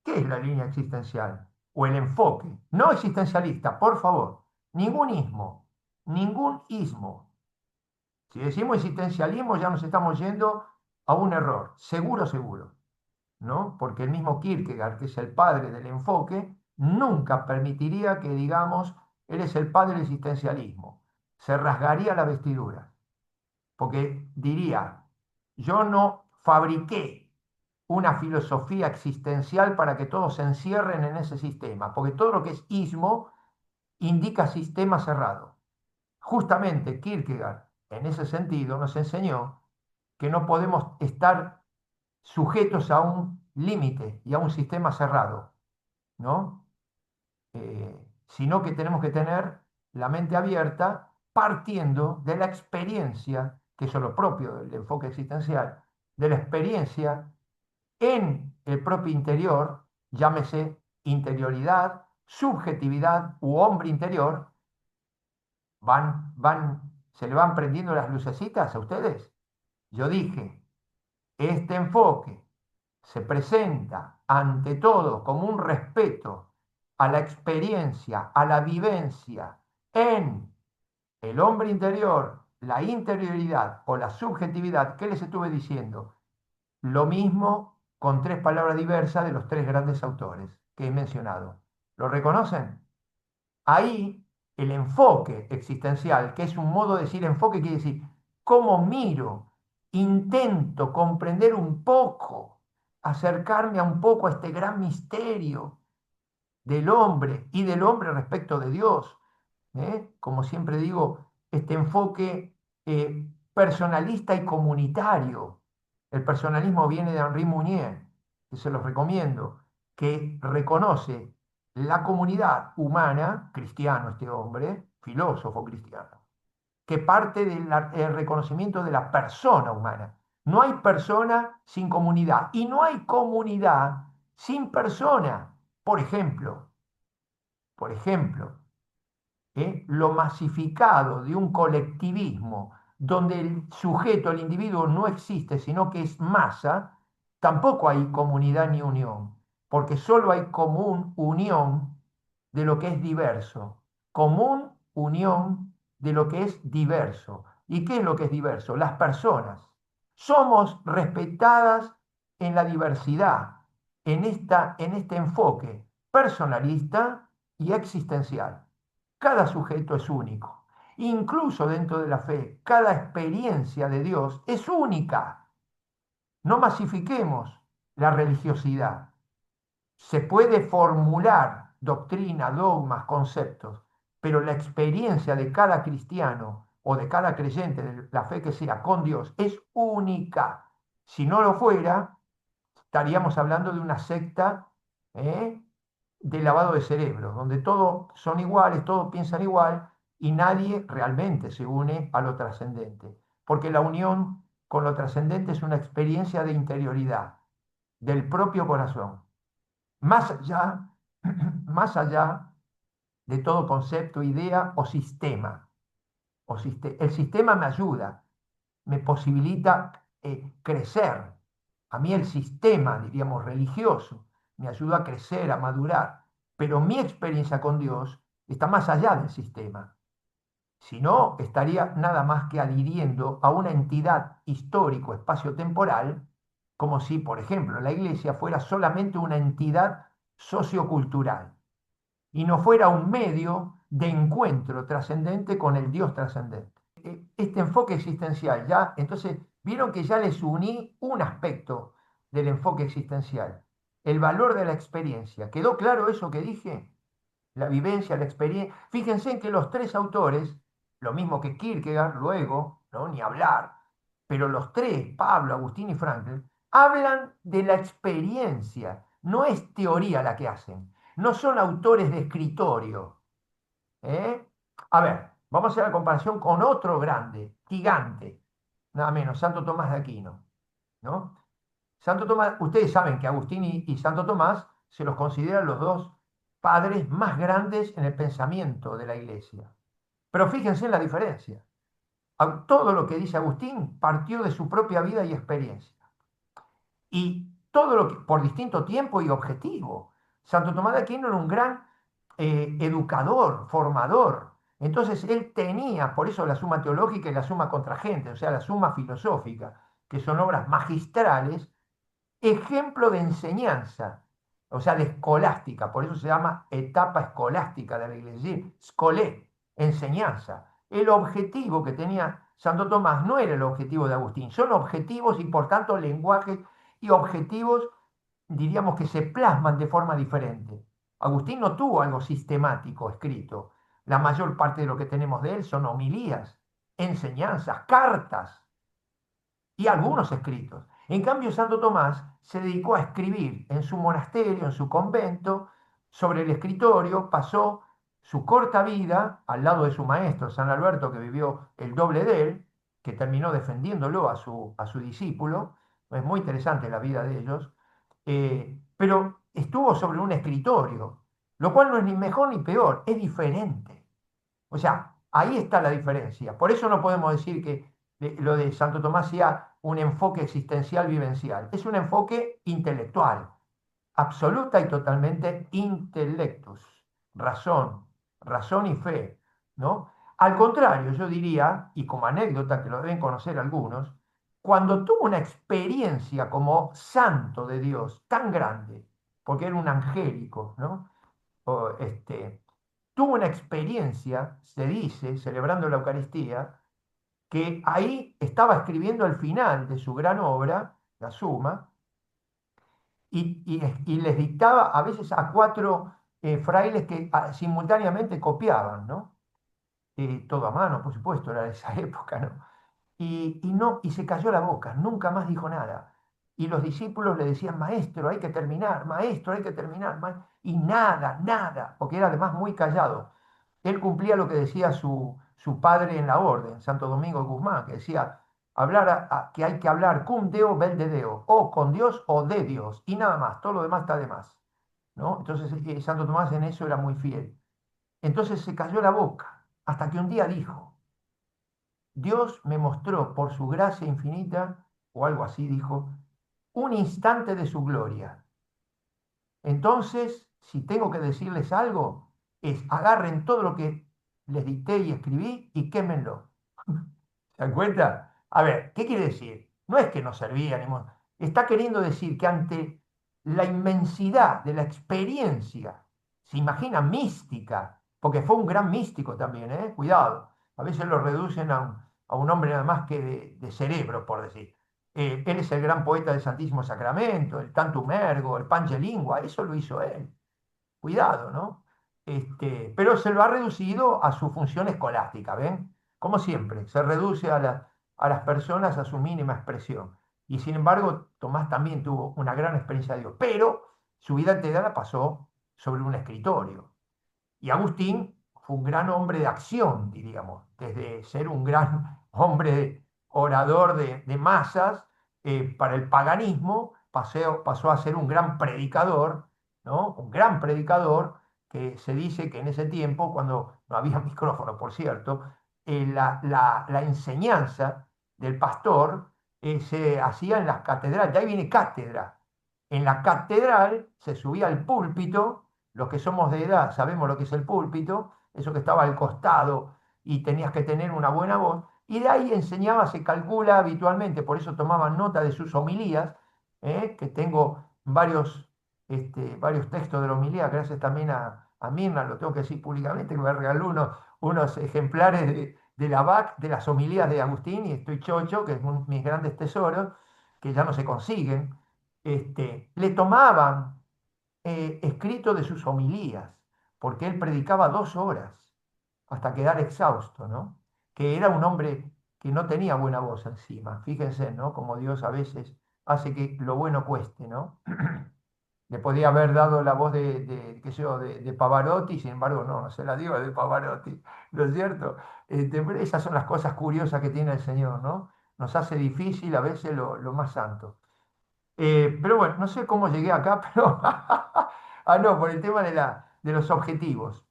¿Qué es la línea existencial? O el enfoque, no existencialista, por favor, ningún ismo, ningún ismo. Si decimos existencialismo ya nos estamos yendo a un error, seguro, seguro, ¿no? Porque el mismo Kierkegaard, que es el padre del enfoque, nunca permitiría que digamos, él es el padre del existencialismo. Se rasgaría la vestidura, porque diría, yo no fabriqué una filosofía existencial para que todos se encierren en ese sistema, porque todo lo que es ismo indica sistema cerrado. Justamente Kierkegaard, en ese sentido, nos enseñó que no podemos estar sujetos a un límite y a un sistema cerrado, ¿no? Sino que tenemos que tener la mente abierta partiendo de la experiencia, que eso es lo propio del enfoque existencial, de la experiencia en el propio interior, llámese interioridad, subjetividad u hombre interior, se le van prendiendo las lucecitas a ustedes. Yo dije, este enfoque se presenta ante todo como un respeto a la experiencia, a la vivencia en el hombre interior, la interioridad o la subjetividad. ¿Qué les estuve diciendo? Lo mismo con tres palabras diversas de los tres grandes autores que he mencionado. ¿Lo reconocen? Ahí el enfoque existencial, que es un modo de decir enfoque, quiere decir cómo miro, intento comprender un poco, acercarme a un poco a este gran misterio del hombre y del hombre respecto de Dios. Como siempre digo, este enfoque personalista y comunitario. El personalismo viene de Henri Mounier, que se los recomiendo, que reconoce la comunidad humana, cristiano este hombre, filósofo cristiano, que parte del reconocimiento de la persona humana. No hay persona sin comunidad y no hay comunidad sin persona. Por ejemplo, lo masificado de un colectivismo donde el sujeto, el individuo no existe, sino que es masa, tampoco hay comunidad ni unión, porque solo hay común unión de lo que es diverso, común unión de lo que es diverso. ¿Y qué es lo que es diverso? Las personas. Somos respetadas en la diversidad, en este enfoque personalista y existencial. Cada sujeto es único. Incluso dentro de la fe, cada experiencia de Dios es única. No masifiquemos la religiosidad. Se puede formular doctrina, dogmas, conceptos, pero la experiencia de cada cristiano o de cada creyente de la fe que sea con Dios es única. Si no lo fuera, estaríamos hablando de una secta ¿eh? de lavado de cerebro, donde todos son iguales, todos piensan igual y nadie realmente se une a lo trascendente, porque la unión con lo trascendente es una experiencia de interioridad, del propio corazón, más allá, más allá de todo concepto, idea o sistema. El sistema me ayuda, me posibilita crecer. A mí el sistema, diríamos, religioso, me ayuda a crecer, a madurar. Pero mi experiencia con Dios está más allá del sistema. Si no, estaría nada más que adhiriendo a una entidad histórico, espacio-temporal, como si, por ejemplo, la iglesia fuera solamente una entidad sociocultural y no fuera un medio de encuentro trascendente con el Dios trascendente. Este enfoque existencial, ya, entonces, vieron que ya les uní un aspecto del enfoque existencial, el valor de la experiencia. ¿Quedó claro eso que dije? La vivencia, la experiencia. Fíjense en que los tres autores, lo mismo que Kierkegaard luego, ¿no? Ni hablar, pero los tres, Pablo, Agustín y Frankl, hablan de la experiencia, no es teoría la que hacen, no son autores de escritorio. ¿Eh? A ver, vamos a hacer la comparación con otro grande, gigante, nada menos, Santo Tomás de Aquino, ¿no? Santo Tomás, ustedes saben que Agustín y Santo Tomás se los consideran los dos padres más grandes en el pensamiento de la iglesia. Pero fíjense en la diferencia. Todo lo que dice Agustín partió de su propia vida y experiencia. Y todo lo que, por distinto tiempo y objetivo. Santo Tomás de Aquino era un gran educador, formador. Entonces él tenía, por eso la Suma Teológica y la Suma Contragente, o sea, la Suma Filosófica, que son obras magistrales, ejemplo de enseñanza, o sea, de escolástica, por eso se llama etapa escolástica de la iglesia, es decir, scolé, enseñanza. El objetivo que tenía Santo Tomás no era el objetivo de Agustín, son objetivos y por tanto lenguajes y objetivos, diríamos que se plasman de forma diferente. Agustín no tuvo algo sistemático escrito, la mayor parte de lo que tenemos de él son homilías, enseñanzas, cartas y algunos escritos. En cambio, Santo Tomás se dedicó a escribir en su monasterio, en su convento, sobre el escritorio, pasó su corta vida al lado de su maestro, San Alberto, que vivió el doble de él, que terminó defendiéndolo a su discípulo. Es muy interesante la vida de ellos, pero estuvo sobre un escritorio, lo cual no es ni mejor ni peor, es diferente. O sea, ahí está la diferencia. Por eso no podemos decir que lo de Santo Tomás sea un enfoque existencial vivencial. Es un enfoque intelectual, absoluta y totalmente intellectus, razón, razón y fe, ¿no? Al contrario, yo diría, y como anécdota que lo deben conocer algunos, cuando tuvo una experiencia como santo de Dios tan grande, porque era un angélico, ¿no? O, tuvo una experiencia, se dice, celebrando la Eucaristía, que ahí estaba escribiendo el final de su gran obra, la Suma, y les dictaba a veces a cuatro frailes que simultáneamente copiaban, ¿no? Todo a mano, por supuesto, era de esa época, ¿no? No, y se cayó la boca, nunca más dijo nada. Y los discípulos le decían, maestro, hay que terminar, maestro, hay que terminar. Y nada, nada, porque era además muy callado. Él cumplía lo que decía su padre en la orden, Santo Domingo de Guzmán, que decía hablar que hay que hablar cum Deo vel de Deo, o con Dios o de Dios, y nada más, todo lo demás está de más, ¿no? Entonces Santo Tomás en eso era muy fiel. Entonces se cayó la boca, hasta que un día dijo, Dios me mostró por su gracia infinita, o algo así dijo, un instante de su gloria. Entonces, si tengo que decirles algo, es agarren todo lo que les dicté y escribí y quémenlo. ¿Se dan cuenta? A ver, ¿qué quiere decir? No es que no servía, está queriendo decir que ante la inmensidad de la experiencia, se imagina mística, porque fue un gran místico también, ¿eh? Cuidado, a veces lo reducen a un hombre nada más que de cerebro, por decir. Él es el gran poeta del Santísimo Sacramento, el Tantum Ergo, el Pange Lingua, eso lo hizo él. Cuidado, ¿no? Pero se lo ha reducido a su función escolástica, ¿ven? Como siempre, se reduce a las personas a su mínima expresión. Y sin embargo, Tomás también tuvo una gran experiencia de Dios, pero su vida entera la pasó sobre un escritorio. Y Agustín fue un gran hombre de acción, diríamos, desde ser un gran hombre orador de masas para el paganismo, pasó a ser un gran predicador, ¿no? Un gran predicador, que se dice que en ese tiempo, cuando no había micrófono, por cierto, la enseñanza del pastor se hacía en las catedrales, de ahí viene cátedra. En la catedral se subía al púlpito, los que somos de edad sabemos lo que es el púlpito, eso que estaba al costado y tenías que tener una buena voz, y de ahí enseñaba, se calcula habitualmente, por eso tomaban nota de sus homilías, que tengo varios textos de la homilía, gracias también a Mirna, lo tengo que decir públicamente, que me regaló unos ejemplares de la BAC, de las homilías de Agustín, y estoy chocho, que es mis grandes tesoros, que ya no se consiguen. Le tomaban escrito de sus homilías, porque él predicaba 2 horas hasta quedar exhausto, ¿no? Que era un hombre que no tenía buena voz encima. Fíjense, ¿no? Como Dios a veces hace que lo bueno cueste, ¿no? Le podía haber dado la voz qué sé yo, de Pavarotti, sin embargo, no se la dio de Pavarotti, ¿no es cierto? Pero esas son las cosas curiosas que tiene el Señor, ¿no? Nos hace difícil a veces lo más santo. Pero bueno, no sé cómo llegué acá, pero... no, por el tema de los objetivos,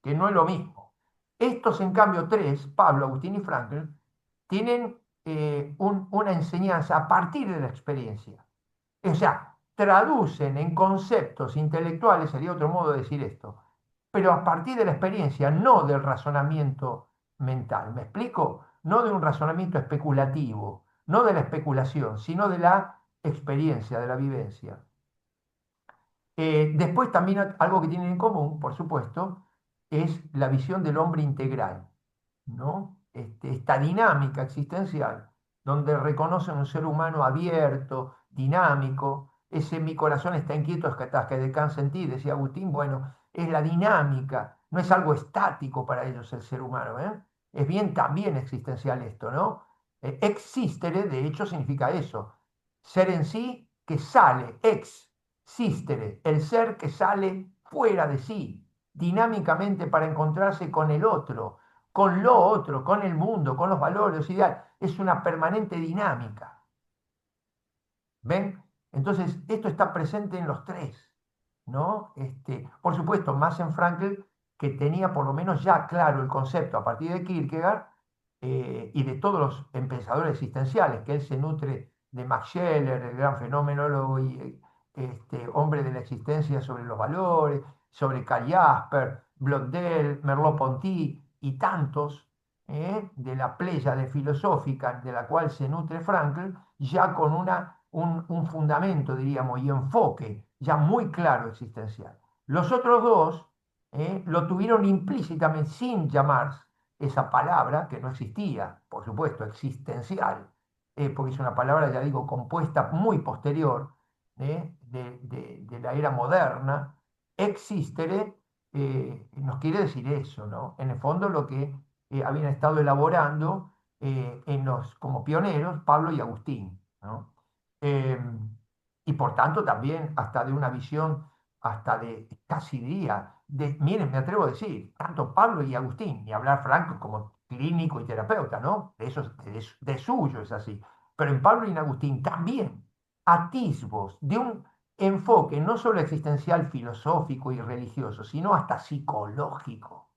que no es lo mismo. Estos, en cambio, tres, Pablo, Agustín y Frankl, tienen una enseñanza a partir de la experiencia. O sea, traducen en conceptos intelectuales, sería otro modo de decir esto, pero a partir de la experiencia, no del razonamiento mental. ¿Me explico? No de un razonamiento especulativo, no de la especulación, sino de la experiencia, de la vivencia. Después también algo que tienen en común, por supuesto, es la visión del hombre integral, ¿no? Esta dinámica existencial, donde reconocen un ser humano abierto, dinámico, ese mi corazón está inquieto hasta que descanse en ti, decía Agustín, bueno, es la dinámica, no es algo estático para ellos el ser humano, ¿eh? Es bien también existencial esto, ¿no? Existere, de hecho, significa eso, ser en sí que sale, existere, el ser que sale fuera de sí, dinámicamente para encontrarse con el otro, con lo otro, con el mundo, con los valores, ideales. Es una permanente dinámica. ¿Ven? Entonces, esto está presente en los tres, ¿no? Por supuesto, más en Frankl, que tenía por lo menos ya claro el concepto a partir de Kierkegaard y de todos los pensadores existenciales, que él se nutre de Max Scheler, el gran fenomenólogo y hombre de la existencia sobre los valores, sobre Karl Jasper, Blondel, Merleau-Ponty y tantos, de la pléyade filosófica de la cual se nutre Frankl, ya con un fundamento, diríamos, y enfoque ya muy claro existencial. Los otros dos lo tuvieron implícitamente, sin llamar esa palabra, que no existía, por supuesto, existencial, porque es una palabra, ya digo, compuesta muy posterior de la era moderna. Existere nos quiere decir eso, ¿no? En el fondo lo que habían estado elaborando como pioneros Pablo y Agustín, ¿no? Eh, y por tanto también hasta de una visión, hasta de, casi diría, miren, me atrevo a decir, tanto Pablo y Agustín, y hablar Franco como clínico y terapeuta, ¿no? De eso, de suyo es así. Pero en Pablo y en Agustín también atisbos de un enfoque no solo existencial, filosófico y religioso, sino hasta psicológico.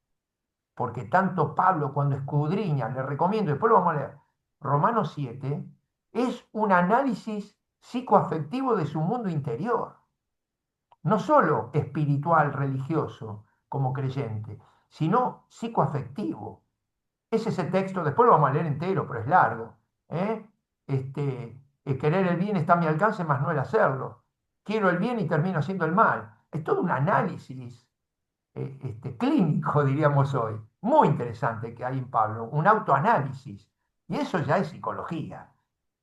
Porque tanto Pablo cuando escudriña, le recomiendo, después lo vamos a leer, Romanos 7, es un análisis psicoafectivo de su mundo interior, no solo espiritual, religioso, como creyente, sino psicoafectivo. Es ese texto, después lo vamos a leer entero, pero es largo. ¿eh? El querer el bien está a mi alcance, más no el hacerlo. Quiero el bien y termino haciendo el mal. Es todo un análisis clínico, diríamos hoy, muy interesante que hay en Pablo, un autoanálisis. Y eso ya es psicología,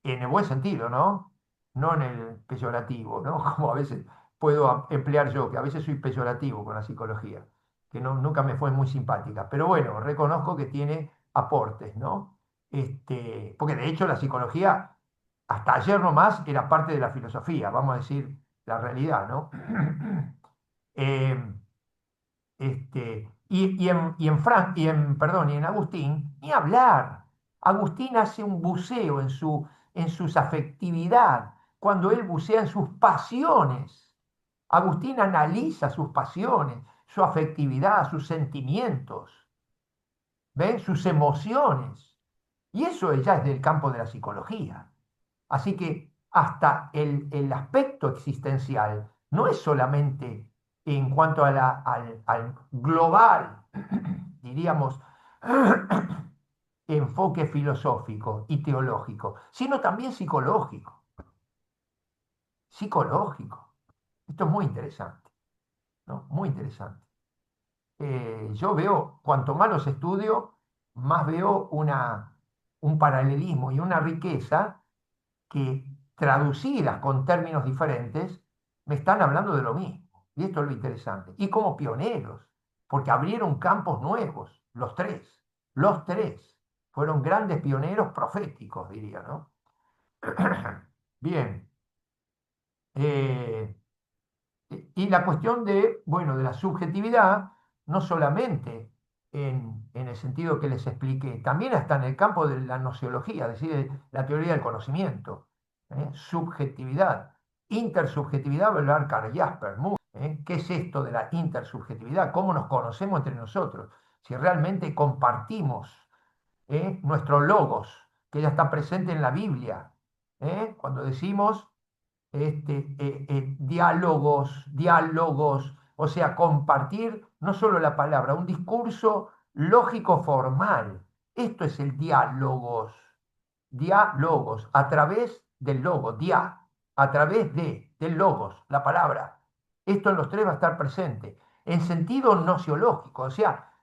en el buen sentido, ¿no? No en el peyorativo, ¿no? Como a veces puedo emplear yo, que a veces soy peyorativo con la psicología, que no, nunca me fue muy simpática. Pero bueno, reconozco que tiene aportes, ¿no? Porque de hecho la psicología, hasta ayer nomás, era parte de la filosofía, vamos a decir la realidad, ¿no? Eh, perdón, y en Agustín, ni hablar. Agustín hace un buceo en sus afectividad, cuando él bucea en sus pasiones. Agustín analiza sus pasiones, su afectividad, sus sentimientos, ¿ven? Sus emociones. Y eso ya es del campo de la psicología. Así que hasta el aspecto existencial no es solamente en cuanto a al global, diríamos, enfoque filosófico y teológico, sino también psicológico. Psicológico. Esto es muy interesante, ¿no? Muy interesante. Yo veo, cuanto más los estudio, más veo un paralelismo y una riqueza que traducidas con términos diferentes me están hablando de lo mismo. Y esto es lo interesante. Y como pioneros, porque abrieron campos nuevos, los tres fueron grandes pioneros proféticos, diría, ¿no? Bien. eh, y la cuestión de, bueno, de la subjetividad, no solamente en el sentido que les expliqué, también está en el campo de la nociología, es decir, la teoría del conocimiento. Subjetividad, intersubjetividad, va a hablar Karl Jasper. ¿Qué es esto de la intersubjetividad? ¿Cómo nos conocemos entre nosotros? Si realmente compartimos nuestro logos, que ya está presente en la Biblia. Cuando decimos diálogos, o sea, compartir no solo la palabra, un discurso lógico formal. Esto es el diálogos, a través del logo, a través del logos, la palabra. Esto en los tres va a estar presente, en sentido nociológico, o sea,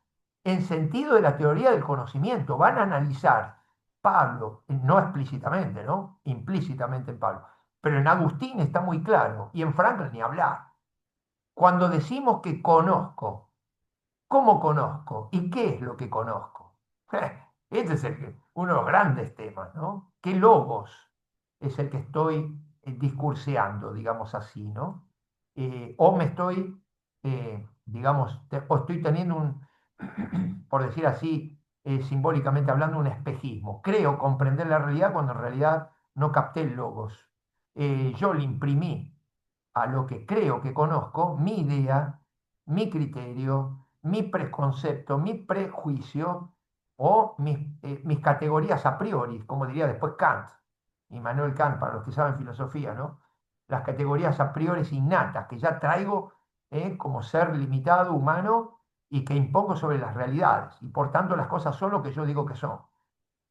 en sentido de la teoría del conocimiento. Van a analizar Pablo, no explícitamente, ¿no? Implícitamente en Pablo, pero en Agustín está muy claro, y en Franklin ni hablar. Cuando decimos que conozco, ¿cómo conozco? ¿Y qué es lo que conozco? Este es uno de los grandes temas, ¿no? ¿Qué logos es el que estoy discurseando, digamos así, ¿no? O me estoy, digamos, o estoy teniendo por decir así, simbólicamente hablando, un espejismo. Creo comprender la realidad cuando en realidad no capté el logos. Yo le imprimí a lo que creo que conozco mi idea, mi criterio, mi preconcepto, mi prejuicio o mis categorías a priori, como diría después Kant, Immanuel Kant, para los que saben filosofía, ¿no? Las categorías a priori innatas que ya traigo como ser limitado, humano, y que impongo sobre las realidades. Y por tanto las cosas son lo que yo digo que son. O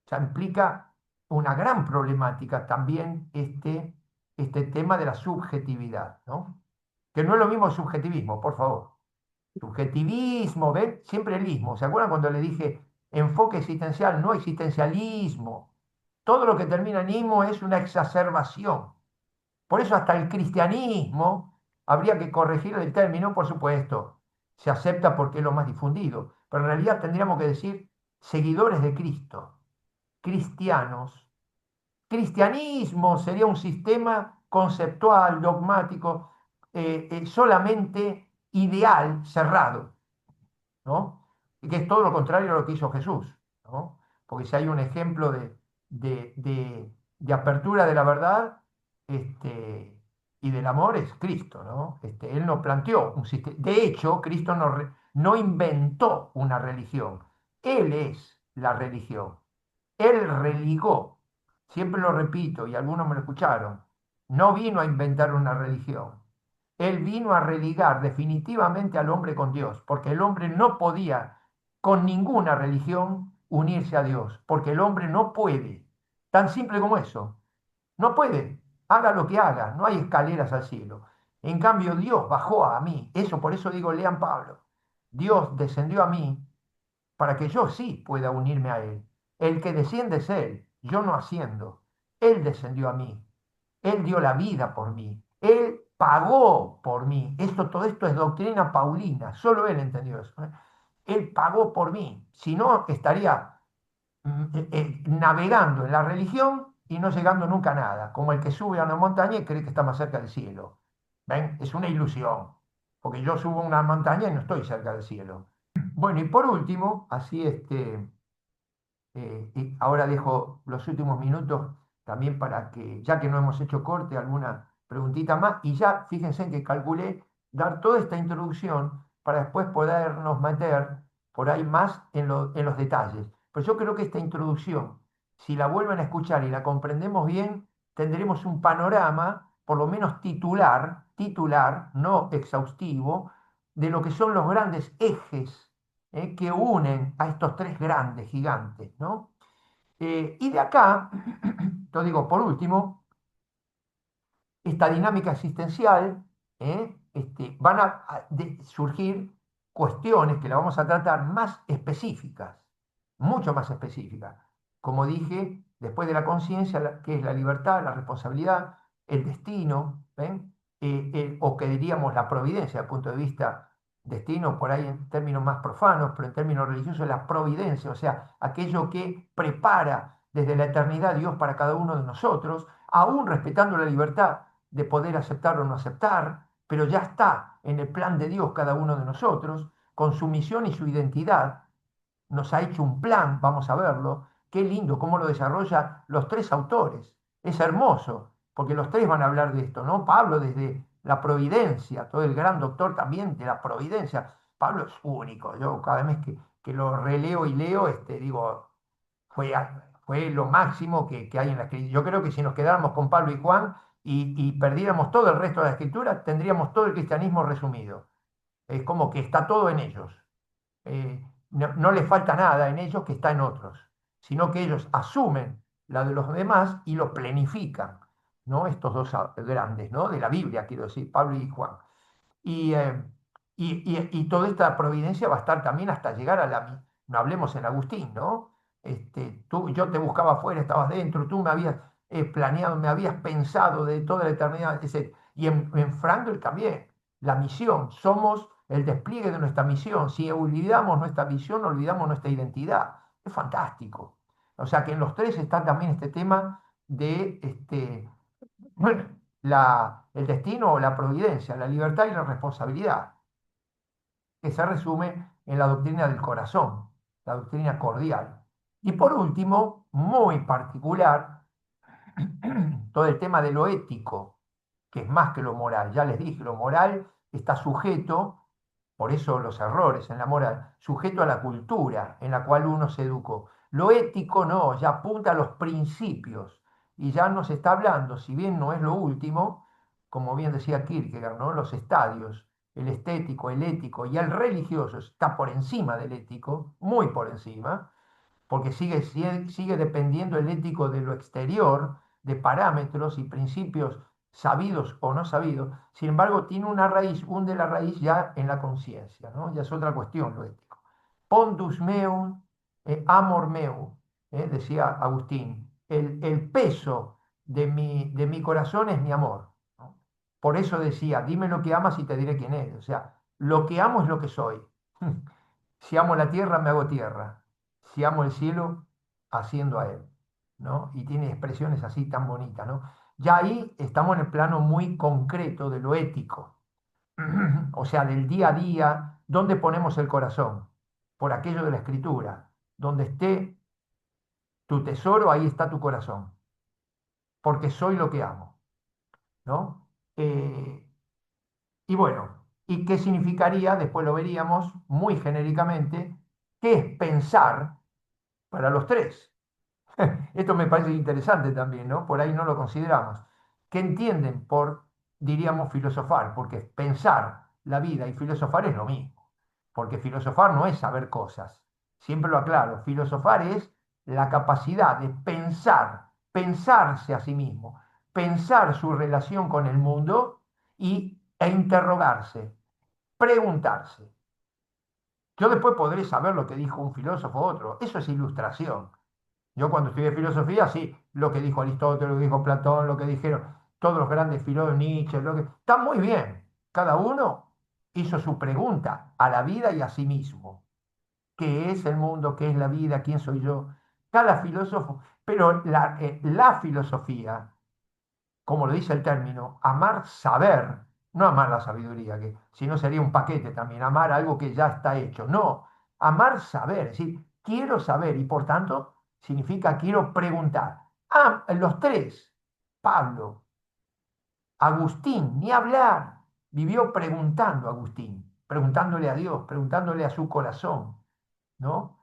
sea, implica una gran problemática también este tema de la subjetividad, ¿no? Que no es lo mismo subjetivismo, por favor. Subjetivismo, ¿ven? Siempre el ismo. ¿Se acuerdan cuando le dije enfoque existencial, no existencialismo? Todo lo que termina en ismo es una exacerbación. Por eso hasta el cristianismo habría que corregir el término, por supuesto. Se acepta porque es lo más difundido, pero en realidad tendríamos que decir seguidores de Cristo, cristianos. Cristianismo sería un sistema conceptual, dogmático, solamente ideal, cerrado, ¿no? Y que es todo lo contrario a lo que hizo Jesús, ¿no? Porque si hay un ejemplo de apertura de la verdad y del amor es Cristo, ¿no? Él no planteó un sistema. De hecho, Cristo no inventó una religión. Él es la religión. Él religó. Siempre lo repito y algunos me lo escucharon. No vino a inventar una religión. Él vino a religar definitivamente al hombre con Dios, porque el hombre no podía con ninguna religión unirse a Dios, porque el hombre no puede, tan simple como eso, no puede, haga lo que haga, no hay escaleras al cielo. En cambio, Dios bajó a mí, eso por eso digo, lean Pablo, Dios descendió a mí para que yo sí pueda unirme a Él. El que desciende es Él, yo no asciendo. Él descendió a mí. Él dio la vida por mí. Él pagó por mí. Todo esto es doctrina paulina. Solo Él entendió eso. Él pagó por mí. Si no, estaría navegando en la religión y no llegando nunca a nada. Como el que sube a una montaña y cree que está más cerca del cielo. ¿Ven? Es una ilusión. Porque yo subo a una montaña y no estoy cerca del cielo. Bueno, y por último, así y ahora dejo los últimos minutos también para que, ya que no hemos hecho corte, alguna preguntita más. Y ya, fíjense que calculé dar toda esta introducción para después podernos meter por ahí más en los detalles. Pero yo creo que esta introducción, si la vuelven a escuchar y la comprendemos bien, tendremos un panorama, por lo menos titular, no exhaustivo, de lo que son los grandes ejes que unen a estos tres grandes gigantes, ¿no? Y de acá, lo digo por último, esta dinámica existencial, van a surgir cuestiones que la vamos a tratar más específicas, mucho más específicas. Como dije, después de la conciencia, que es la libertad, la responsabilidad, el destino, ¿ven? O que diríamos la providencia, desde el punto de vista destino, por ahí en términos más profanos, pero en términos religiosos, la providencia, o sea, aquello que prepara desde la eternidad Dios para cada uno de nosotros, aún respetando la libertad de poder aceptar o no aceptar, pero ya está en el plan de Dios cada uno de nosotros, con su misión y su identidad. Nos ha hecho un plan, vamos a verlo. Qué lindo cómo lo desarrolla los tres autores. Es hermoso, porque los tres van a hablar de esto, ¿no? Pablo desde la providencia, todo el gran doctor también de la providencia. Pablo es único. Yo cada vez que lo releo y leo, digo, fue lo máximo que hay en la escritura. Yo creo que si nos quedáramos con Pablo y Juan y perdiéramos todo el resto de la escritura, tendríamos todo el cristianismo resumido. Es como que está todo en ellos. No les falta nada en ellos que está en otros, sino que ellos asumen la de los demás y lo planifican, ¿no? Estos dos grandes, ¿no? De la Biblia, quiero decir, Pablo y Juan. Y, eh, y toda esta providencia va a estar también hasta llegar a no hablemos en Agustín, ¿no? Yo te buscaba afuera, estabas dentro, tú me habías planeado, me habías pensado de toda la eternidad, etc. Y en Frankl también, la misión, somos el despliegue de nuestra misión. Si olvidamos nuestra misión, olvidamos nuestra identidad. Es fantástico. O sea que en los tres está también este tema de bueno, el destino o la providencia, la libertad y la responsabilidad, que se resume en la doctrina del corazón, la doctrina cordial. Y por último, muy particular, todo el tema de lo ético, que es más que lo moral. Ya les dije, lo moral está sujeto, por eso los errores en la moral, sujeto a la cultura en la cual uno se educó. Lo ético no, ya apunta a los principios y ya nos está hablando, si bien no es lo último, como bien decía Kierkegaard, ¿no? Los estadios, el estético, el ético y el religioso está por encima del ético, muy por encima, porque sigue dependiendo el ético de lo exterior, de parámetros y principios sabidos o no sabidos. Sin embargo, tiene una raíz, hunde la raíz ya en la conciencia, ¿no? Ya es otra cuestión lo ético. Pondus meum, amor meum, decía Agustín. El peso de mi corazón es mi amor, ¿no? Por eso decía, dime lo que amas y te diré quién eres. O sea, lo que amo es lo que soy. Si amo la tierra, me hago tierra. Si amo el cielo, asciendo a él, ¿no? Y tiene expresiones así tan bonitas, ¿no? Ya ahí estamos en el plano muy concreto de lo ético, o sea, del día a día, ¿dónde ponemos el corazón? Por aquello de la escritura. Donde esté tu tesoro, ahí está tu corazón, porque soy lo que amo, ¿no? Eh, y bueno, ¿y qué significaría? Después lo veríamos muy genéricamente, ¿qué es pensar para los tres? Esto me parece interesante también, ¿no? Por ahí no lo consideramos. ¿Qué entienden por, diríamos, filosofar? Porque pensar la vida y filosofar es lo mismo. Porque filosofar no es saber cosas. Siempre lo aclaro. Filosofar es la capacidad de pensar, pensarse a sí mismo, pensar su relación con el mundo e interrogarse, preguntarse. Yo después podré saber lo que dijo un filósofo u otro. Eso es ilustración. Yo cuando estudié filosofía, sí, lo que dijo Aristóteles, lo que dijo Platón, lo que dijeron todos los grandes filósofos, Nietzsche, está muy bien. Cada uno hizo su pregunta a la vida y a sí mismo. ¿Qué es el mundo? ¿Qué es la vida? ¿Quién soy yo? Cada filósofo, pero la filosofía, como lo dice el término, amar saber, no amar la sabiduría, que si no sería un paquete también, amar algo que ya está hecho. No, amar saber, es decir, quiero saber y por tanto significa quiero preguntar. Ah, los tres, Pablo, Agustín, ni hablar. vivió preguntando a Agustín, preguntándole a Dios, preguntándole a su corazón, ¿no?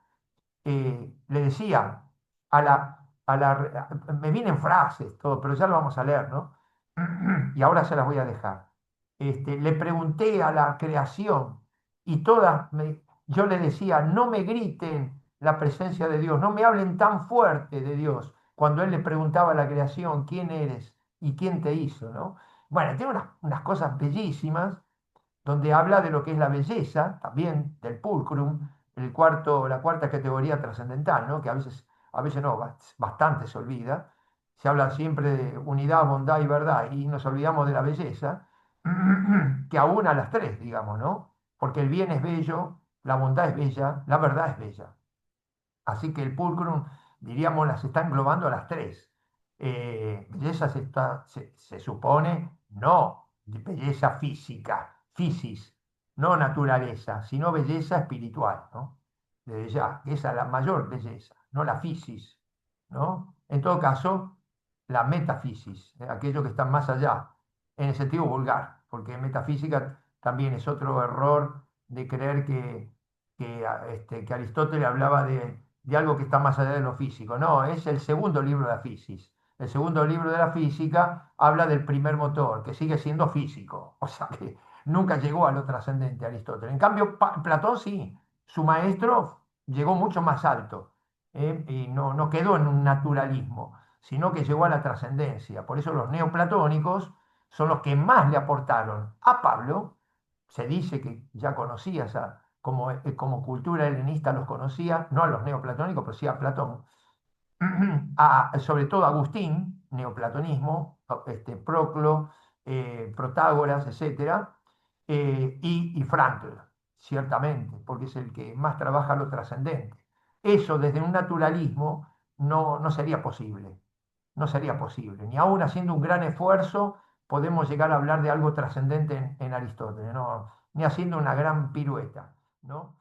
Le decía me vienen frases, todo, pero ya lo vamos a leer, ¿no? Y ahora se las voy a dejar. Le pregunté a la creación y yo le decía, no me griten la presencia de Dios, no me hablen tan fuerte de Dios, cuando él le preguntaba a la creación, ¿quién eres y quién te hizo, ¿no? Bueno, tiene unas cosas bellísimas donde habla de lo que es la belleza, también del pulcrum, la cuarta categoría trascendental, ¿no? Que a veces no, bastante se olvida. Se habla siempre de unidad, bondad y verdad, y nos olvidamos de la belleza, que aúna las tres, digamos, ¿no? Porque el bien es bello, la bondad es bella, la verdad es bella. Así que el pulcrum, diríamos, las está englobando a las tres. Belleza se supone, no de belleza física, fisis, no naturaleza, sino belleza espiritual, ¿no? Desde ya, esa es la mayor belleza, no la fisis, ¿no? En todo caso, la metafisis, aquello que está más allá, en el sentido vulgar, porque metafísica también es otro error de creer que Aristóteles hablaba de algo que está más allá de lo físico. No, es el segundo libro de la física. El segundo libro de la física habla del primer motor, que sigue siendo físico. O sea que nunca llegó a lo trascendente Aristóteles. En cambio, Platón sí, su maestro llegó mucho más alto, y no quedó en un naturalismo, sino que llegó a la trascendencia. Por eso los neoplatónicos son los que más le aportaron a Pablo. Se dice que ya conocías como cultura helenista los conocía, no a los neoplatónicos, pero sí a Platón, sobre todo Agustín, neoplatonismo, Proclo, Protágoras, etcétera, y Frankl, ciertamente, porque es el que más trabaja lo trascendente. Eso desde un naturalismo no sería posible, no sería posible. Ni aún haciendo un gran esfuerzo podemos llegar a hablar de algo trascendente en Aristóteles, ¿no? Ni haciendo una gran pirueta, ¿no?